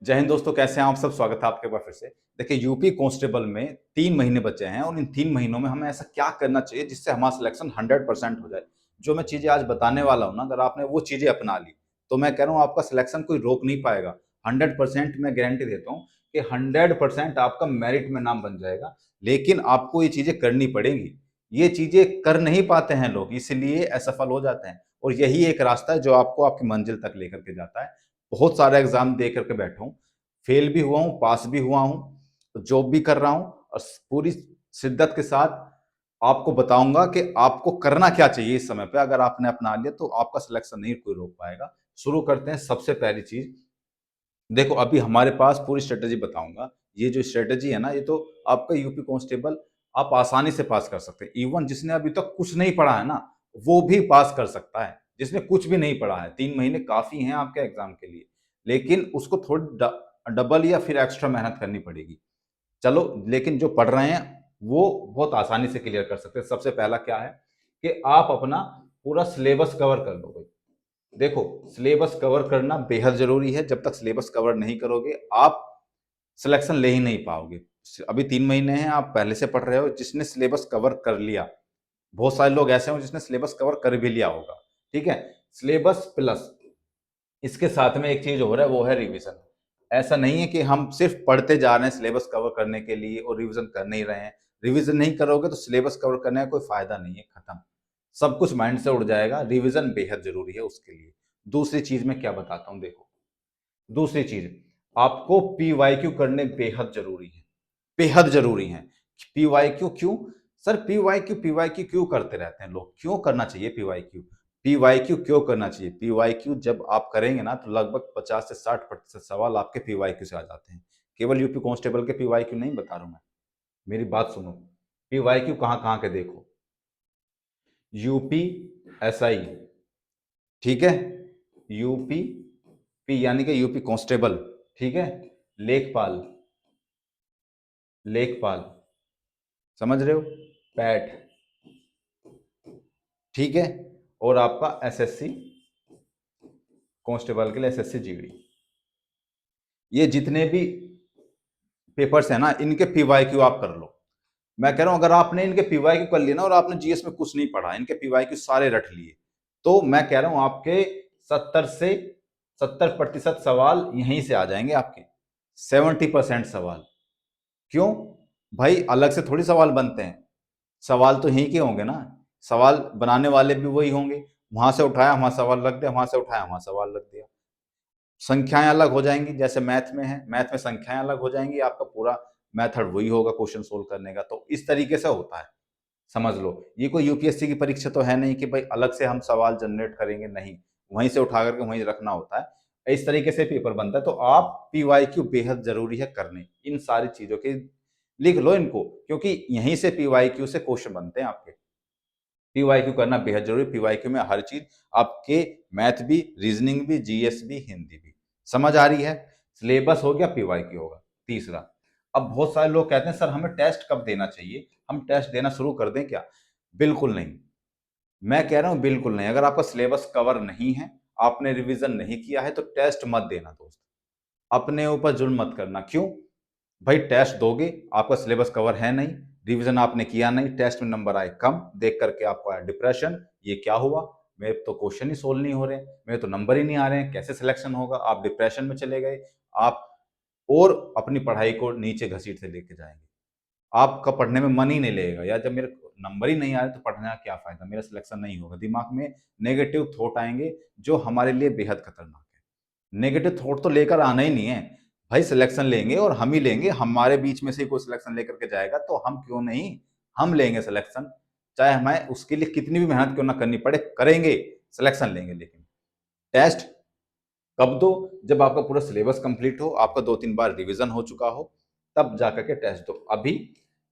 जय हिंद दोस्तों, कैसे हैं आप सब। स्वागत है आपके बार फिर से। देखिए, यूपी कांस्टेबल में 3 महीने बचे हैं और इन 3 महीनों में हमें ऐसा क्या करना चाहिए जिससे हमारा सिलेक्शन 100% हो जाए। जो मैं चीजें आज बताने वाला हूँ ना, अगर आपने वो चीजें अपना ली तो मैं कह रहा हूँ आपका सिलेक्शन कोई रोक नहीं पाएगा। 100% मैं गारंटी देता हूँ कि 100% आपका मेरिट में नाम बन जाएगा। लेकिन आपको ये चीजें करनी पड़ेंगी। ये चीजें कर नहीं पाते हैं लोग, इसलिए असफल हो जाते हैं। और यही एक रास्ता है जो आपको आपकी मंजिल तक लेकर के जाता है। बहुत सारे एग्जाम दे करके बैठा हूँ, फेल भी हुआ हूँ, पास भी हुआ हूँ, जॉब भी कर रहा हूँ और पूरी शिद्दत के साथ आपको बताऊंगा कि आपको करना क्या चाहिए। इस समय पे अगर आपने अपना लिया तो आपका सिलेक्शन नहीं कोई रोक पाएगा। शुरू करते हैं। सबसे पहली चीज देखो, अभी हमारे पास पूरी स्ट्रेटेजी बताऊंगा। ये जो स्ट्रेटेजी है ना, ये तो आपका यूपी कांस्टेबल आप आसानी से पास कर सकते हैं। इवन जिसने अभी तक कुछ नहीं पढ़ा है ना, वो भी पास कर सकता है। जिसने कुछ भी नहीं पढ़ा है, 3 महीने काफी हैं आपके एग्जाम के लिए। लेकिन उसको थोड़ी डबल या फिर एक्स्ट्रा मेहनत करनी पड़ेगी। चलो, लेकिन जो पढ़ रहे हैं वो बहुत आसानी से क्लियर कर सकते हैं। सबसे पहला क्या है कि आप अपना पूरा सिलेबस कवर कर लो भाई। देखो, सिलेबस कवर करना बेहद जरूरी है। जब तक सिलेबस कवर नहीं करोगे आप सिलेक्शन ले ही नहीं पाओगे। अभी 3 महीने हैं, आप पहले से पढ़ रहे हो। जिसने सिलेबस कवर कर लिया, बहुत सारे लोग ऐसे हो जिसने सिलेबस कवर कर भी लिया होगा, ठीक है। सिलेबस प्लस इसके साथ में एक चीज हो रहा है, वो है रिवीजन। ऐसा नहीं है कि हम सिर्फ पढ़ते जा रहे हैं सिलेबस कवर करने के लिए और रिवीजन कर नहीं रहे हैं। रिवीजन नहीं करोगे तो सिलेबस कवर करने का कोई फायदा नहीं है, खत्म। सब कुछ माइंड से उड़ जाएगा। रिवीजन बेहद जरूरी है उसके लिए। दूसरी चीज मैं क्या बताता हूँ, देखो। दूसरी चीज, आपको पीवाईक्यू करने बेहद जरूरी है। बेहद जरूरी है। पीवाईक्यू क्यों? सर, पीवाईक्यू पीवाईक्यू क्यों करते रहते हैं लोग? क्यों करना चाहिए पीवाईक्यू? पीवाईक्यू क्यों करना चाहिए? पीवाईक्यू जब आप करेंगे ना तो लगभग 50 से 60% सवाल आपके पीवाईक्यू से आ जाते हैं। केवल यूपी कांस्टेबल के पीवाईक्यू नहीं बता रहा हूं मैं। मेरी बात सुनो। पीवाईक्यू कहां कहां के देखो। यूपी एसआई, ठीक है। यूपी पी यानी कि यूपी कांस्टेबल, ठीक है। लेखपाल, लेखपाल, समझ रहे हो? पैट, ठीक है। और आपका एसएससी कांस्टेबल के लिए एसएससी जीडी। ये जितने भी पेपर्स हैं ना, इनके पीवाईक्यू आप कर लो। मैं कह रहा हूं अगर आपने इनके पीवाईक्यू कर लिए ना और आपने जीएस में कुछ नहीं पढ़ा, इनके पीवाईक्यू सारे रट लिए, तो मैं कह रहा हूं आपके 70 से 70% सवाल यहीं से आ जाएंगे आपके। 70% सवाल। क्यों? भाई अलग से थोड़ी सवाल बनते हैं। सवाल तो यहीं के होंगे ना। सवाल बनाने वाले भी वही होंगे। वहां से उठाया वहां सवाल रख दिया, वहां से उठाया वहां सवाल रख दिया। संख्याएं अलग हो जाएंगी, जैसे मैथ में है, मैथ में संख्याएं अलग हो जाएंगी। आपका पूरा मेथड वही होगा क्वेश्चन सोल्व करने का। तो इस तरीके से होता है, समझ लो। ये कोई यूपीएससी की परीक्षा तो है नहीं कि भाई अलग से हम सवाल जनरेट करेंगे, नहीं। वहीं से उठा करके वहीं रखना होता है। इस तरीके से पेपर बनता है। तो आप पीवाईक्यू बेहद जरूरी है करने इन सारी चीजों के। लिख लो इनको, क्योंकि यहीं से पीवाईक्यू से क्वेश्चन बनते हैं आपके। पीवाईक्यू करना बेहद जरूरी। पीवाईक्यू में हर चीज आपके, मैथ भी, रीजनिंग भी, जीएस भी, हिंदी भी। समझ आ रही है? सिलेबस हो गया, पीवाईक्यू होगा। तीसरा, अब बहुत सारे लोग कहते हैं सर हमें टेस्ट कब देना चाहिए, हम टेस्ट देना शुरू कर दें क्या? बिल्कुल नहीं। मैं कह रहा हूं बिल्कुल नहीं। अगर आपका सिलेबस कवर नहीं है, आपने रिवीजन नहीं किया है, तो टेस्ट मत देना दोस्त। अपने ऊपर जुल्म मत करना। क्यों? भाई टेस्ट दोगे, आपका सिलेबस कवर है नहीं, रिवीजन आपने किया नहीं, टेस्ट में नंबर आए कम, देख करके आपको आया डिप्रेशन। ये क्या हुआ? मेरे तो क्वेश्चन ही सोल्व नहीं हो रहे, मेरे तो नंबर ही नहीं आ रहे हैं, कैसे सिलेक्शन होगा? आप डिप्रेशन में चले गए। आप और अपनी पढ़ाई को नीचे घसीटते लेके जाएंगे। आपका पढ़ने में मन ही नहीं लगेगा। यार जब मेरे नंबर ही नहीं आ रहे तो पढ़ने का क्या फायदा, मेरा सिलेक्शन नहीं होगा। दिमाग में नेगेटिव थॉट आएंगे जो हमारे लिए बेहद खतरनाक है। नेगेटिव थॉट तो लेकर आना ही नहीं है भाई। सिलेक्शन लेंगे और हम ही लेंगे। हमारे बीच में से कोई सिलेक्शन लेकर के जाएगा तो हम क्यों नहीं, हम लेंगे सिलेक्शन। चाहे हमें उसके लिए कितनी भी मेहनत क्यों ना करनी पड़े, करेंगे, सिलेक्शन लेंगे। लेकिन टेस्ट कब दो? जब आपका पूरा सिलेबस कंप्लीट हो, आपका 2-3 बार रिवीजन हो चुका हो, तब जाकर के टेस्ट दो। अभी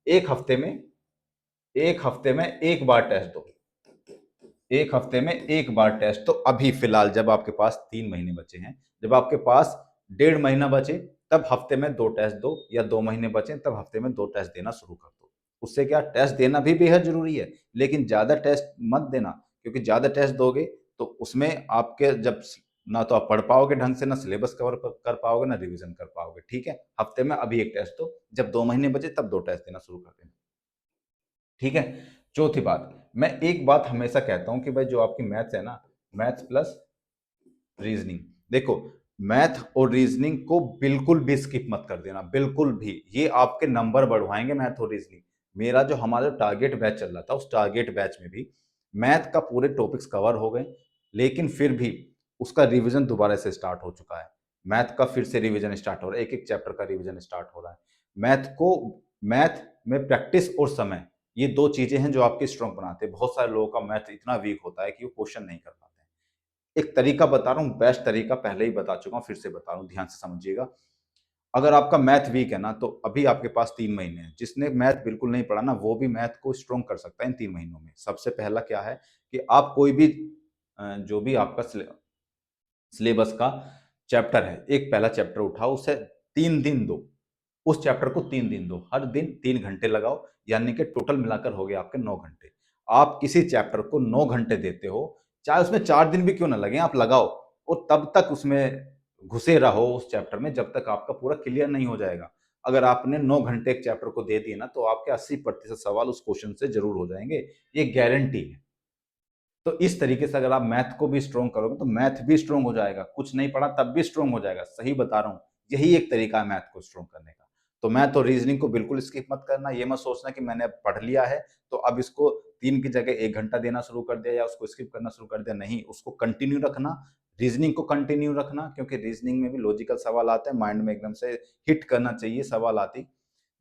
एक हफ्ते में, एक हफ्ते में एक बार टेस्ट दो। एक हफ्ते में एक बार टेस्ट। तो अभी फिलहाल जब आपके पास 3 महीने बचे हैं, जब आपके पास 1.5 महीना बचे, तब हफ्ते में 2 टेस्ट दो, या 2 महीने बचे तब हफ्ते में 2 टेस्ट देना शुरू कर दो। उससे क्या, टेस्ट देना भी बेहद जरूरी है, लेकिन ज्यादा टेस्ट मत देना। क्योंकि ज्यादा टेस्ट दोगे तो उसमें आपके जब ना तो आप पढ़ पाओगे ढंग से, ना सिलेबस कवर कर पाओगे, ना रिवीजन कर पाओगे। ठीक है, हफ्ते में अभी एक टेस्ट दो, जब 2 महीने बचे तब 2 टेस्ट देना शुरू कर देना। ठीक है। चौथी बात, मैं एक बात हमेशा कहता हूं कि भाई जो आपकी मैथ्स है ना, मैथ्स प्लस रीजनिंग, देखो मैथ और रीजनिंग को बिल्कुल भी स्किप मत कर देना, बिल्कुल भी। ये आपके नंबर बढ़वाएंगे मैथ और रीजनिंग। मेरा जो हमारा टारगेट बैच चल रहा था, उस टारगेट बैच में भी मैथ का पूरे टॉपिक्स कवर हो गए, लेकिन फिर भी उसका रिवीजन दोबारा से स्टार्ट हो चुका है। मैथ का फिर से रिवीजन स्टार्ट हो रहा है, एक एक चैप्टर का रिवीजन स्टार्ट हो रहा है। मैथ में प्रैक्टिस और समय, ये दो चीजें हैं जो आपकी स्ट्रांग बनाते हैं। बहुत सारे लोगों का मैथ इतना वीक होता है कि वो क्वेश्चन नहीं कर पाते। एक तरीका बता रहा हूँ, बेस्ट तरीका पहले ही बता चुका हूँ, फिर से बता रहा हूँ, ध्यान से समझिएगा। अगर आपका मैथ वीक है ना, तो अभी आपके पास 3 महीने हैं। जिसने मैथ बिल्कुल नहीं पढ़ा ना, वो भी मैथ को स्ट्रॉन्ग कर सकता है इन 3 महीनों में। सबसे पहला क्या है कि आप कोई भी जो भी आपका सिलेबस का चैप्टर है, एक पहला चैप्टर उठाओ, उसे 3 दिन दो। उस चैप्टर को 3 दिन दो, हर दिन 3 घंटे लगाओ, यानी कि टोटल मिलाकर हो गए आपके 9 घंटे। आप किसी चैप्टर को 9 घंटे देते हो, चाहे उसमें 4 दिन भी क्यों ना लगे, आप लगाओ और तब तक उसमें घुसे रहो उस चैप्टर में, जब तक आपका पूरा क्लियर नहीं हो जाएगा। अगर आपने 9 घंटे एक चैप्टर को दे दिए ना, तो आपके 80% सवाल उस क्वेश्चन से जरूर हो जाएंगे, ये गारंटी है। तो इस तरीके से अगर आप मैथ को भी स्ट्रॉन्ग करोगे तो मैथ भी स्ट्रॉन्ग हो जाएगा, कुछ नहीं पढ़ा तब भी स्ट्रॉन्ग हो जाएगा। सही बता रहा हूँ, यही एक तरीका है मैथ को स्ट्रॉन्ग करने का। तो मैथ और रीजनिंग को बिल्कुल स्किप मत करना। ये मत सोचना कि मैंने अब पढ़ लिया है तो अब इसको 3 की जगह 1 घंटा देना शुरू कर दिया या उसको स्किप करना शुरू कर दिया। नहीं, उसको कंटिन्यू रखना, रीजनिंग को कंटिन्यू रखना, क्योंकि रीजनिंग में भी लॉजिकल सवाल आते हैं, माइंड में एकदम से हिट करना चाहिए सवाल आती।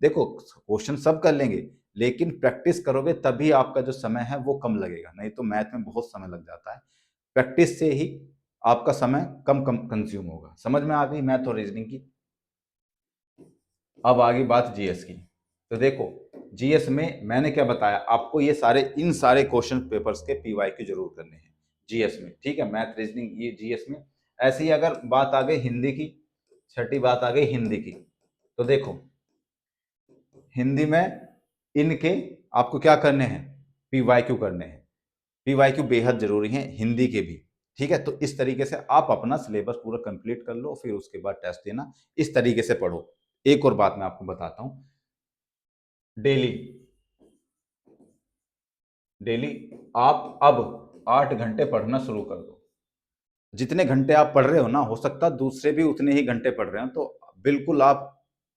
देखो क्वेश्चन सब कर लेंगे, लेकिन प्रैक्टिस करोगे तभी आपका जो समय है वो कम लगेगा, नहीं तो मैथ में बहुत समय लग जाता है। प्रैक्टिस से ही आपका समय कम कम कंज्यूम होगा। समझ में आ गई मैथ और रीजनिंग की। अब आ गई बात जीएस की। तो देखो जीएस में मैंने क्या बताया आपको, ये सारे इन सारे क्वेश्चन पेपर्स के पीवाईक्यू जरूर करने हैं जीएस में। ठीक है, मैथ रीजनिंग ये जीएस में। ऐसे ही अगर बात आ गई हिंदी की, छठी बात आ गई हिंदी की। तो देखो हिंदी में इनके आपको क्या करने हैं, पीवाईक्यू करने हैं। पीवाईक्यू बेहद जरूरी है हिंदी के भी। ठीक है, तो इस तरीके से आप अपना सिलेबस पूरा कंप्लीट कर लो, फिर उसके बाद टेस्ट देना। इस तरीके से पढ़ो। एक और बात मैं आपको बताता हूं, डेली डेली आप अब 8 घंटे पढ़ना शुरू कर दो। जितने घंटे आप पढ़ रहे हो ना, हो सकता है दूसरे भी उतने ही घंटे पढ़ रहे हो, तो बिल्कुल आप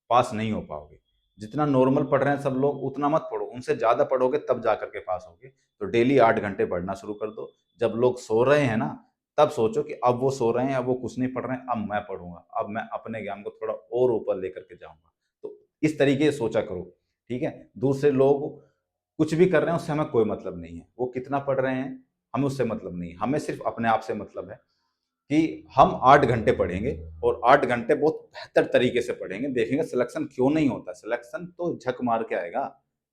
पास नहीं हो पाओगे। जितना नॉर्मल पढ़ रहे हैं सब लोग, उतना मत पढ़ो, उनसे ज्यादा पढ़ोगे तब जा करके पास होगे। तो डेली 8 घंटे पढ़ना शुरू कर दो। जब लोग सो रहे हैं ना, तब सोचो कि अब वो सो रहे हैं, अब वो कुछ नहीं पढ़ रहे हैं, अब मैं पढ़ूंगा, अब मैं अपने ज्ञान को थोड़ा और ऊपर लेकर के जाऊंगा। तो इस तरीके से सोचा करो। ठीक है, दूसरे लोग कुछ भी कर रहे हैं उससे हमें कोई मतलब नहीं है, वो कितना पढ़ रहे हैं हमें उससे मतलब नहीं है, हमें सिर्फ अपने आप से मतलब है कि हम 8 घंटे पढ़ेंगे और 8 घंटे बहुत बेहतर तरीके से पढ़ेंगे। देखेंगे सिलेक्शन क्यों नहीं होता, सिलेक्शन तो झक मार के आएगा।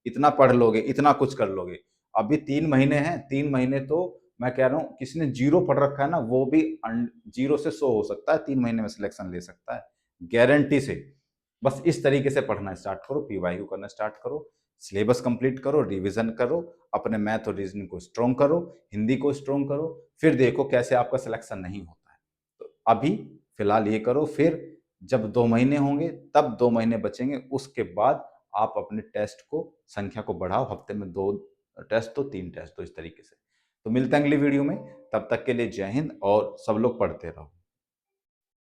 इतना पढ़ लोगे, इतना कुछ कर लोगे। अभी 3 महीने हैं, 3 महीने तो मैं कह रहा हूँ किसी ने जीरो पढ़ रखा है ना, वो भी जीरो से 100 हो सकता है, 3 महीने में सिलेक्शन ले सकता है, गारंटी से। बस इस तरीके से पढ़ना स्टार्ट करो, पीवाईक्यू करना स्टार्ट करो, सिलेबस कंप्लीट करो, रिवीजन करो, अपने मैथ और रीजनिंग को स्ट्रॉन्ग करो, हिंदी को स्ट्रॉन्ग करो, फिर देखो कैसे आपका सिलेक्शन नहीं होता है। तो अभी फिलहाल ये करो, फिर जब 2 महीने होंगे तब 2 महीने बचेंगे, उसके बाद आप अपने टेस्ट को संख्या को बढ़ाओ, हफ्ते में 2 टेस्ट तो 3 टेस्ट तो, इस तरीके से। तो मिलते हैं अगली वीडियो में, तब तक के लिए जय हिंद और सब लोग पढ़ते रहो।